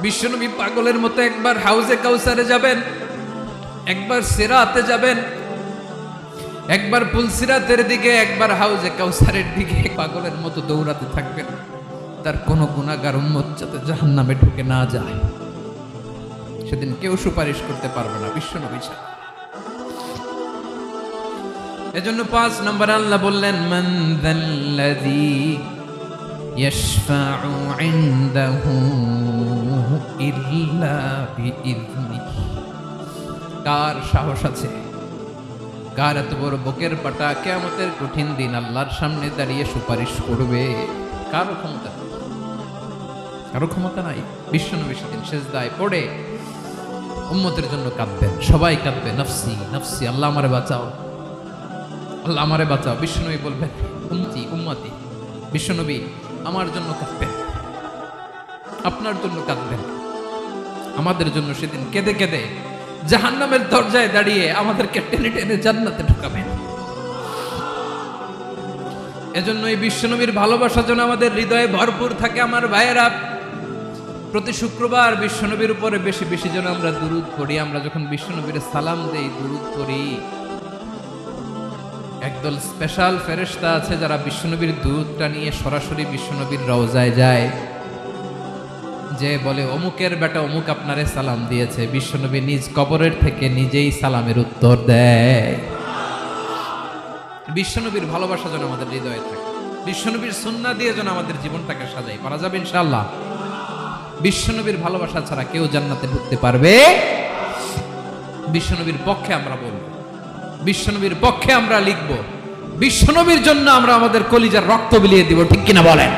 বিশ্বনবী পাগলের মতো একবার হাউজে কাউসারে যাবেন, একবার সিরাতে যাবেন, একবার পুলসিরাতের দিকে, একবার হাউজে কাউসারের দিকে পাগলের মতো দৌড়াতে থাকবেন। তার কোনো গুনাহগার উম্মত যাতে জাহান্নামে ঢুকে না যায়, সেদিন কেউ সুপারিশ করতে পারবে না বিশ্বনবী ছাড়া। এজন্য 5 নম্বর আল্লাহ বললেন, মান যাল্লাযী ইয়াশফাউ ইনদাহু ইল্লা বিইযনিহি। কার সাহস আছে, কার এত বড় বুকের পাটা কিয়ামতের কঠিন দিন আল্লাহর সামনে দাঁড়িয়ে সুপারিশ করবে? কারো ক্ষমতা, কারো ক্ষমতা নাই। বিশ্বনবী সেদিন সিজদায় পড়ে উম্মতের জন্য কাঁদবেন, সবাই কাঁদবে, নফসি নফসি, আল্লাহ আমারে বাঁচাও, আল্লাহ আমারে বাঁচাও। বিশ্বনবী বলবেন, উম্মতি উম্মতি। বিশ্বনবী আমার জন্য কাঁদবেন, আপনার জন্য কাঁদবেন, আমাদের জন্য সেদিন কেঁদে কেঁদে জাহান্নামের দরজায় দাঁড়িয়ে আমাদেরকে টেনে টেনে জান্নাতে ঢুকাবেন। এজন্য এই বিশ্বনবীর ভালোবাসা যেন আমাদের হৃদয়ে ভরপুর থাকে। আমার ভাইয়েরা, প্রতি শুক্রবার বিশ্বনবীর উপরে বেশি বেশি যেন আমরা দুরূদ পড়ি। আমরা যখন বিশ্বনবীর সালাম দেই, দুরূদ পড়ি, একদল স্পেশাল ফেরেশতা আছে যারা বিশ্বনবীর দুরূদটা নিয়ে সরাসরি বিশ্বনবীর রওজায় যায়, যে বলে অমুকের বেটা অমুক আপনারে সালাম দিয়েছে। বিশ্বনবী নিজ কবরের থেকে নিজেই সালামের উত্তর দেয়। বিশ্বনবীর ভালোবাসা যেন আমাদের হৃদয়ে থাকে, বিশ্বনবীর সুন্নাহ দিয়ে যেন আমাদের জীবনটাকে সাজাই। পারা যাবে ইনশাআল্লাহ। বিশ্বনবীর ভালোবাসা ছাড়া কেউ জান্নাতে ঢুকতে পারবে? বিশ্বনবীর পক্ষে আমরা বলবো, বিশ্বনবীর পক্ষে আমরা লিখবো, বিশ্বনবীর জন্য আমরা আমাদের কলিজার রক্ত বিলিয়ে দিব, ঠিক কিনা বলেন?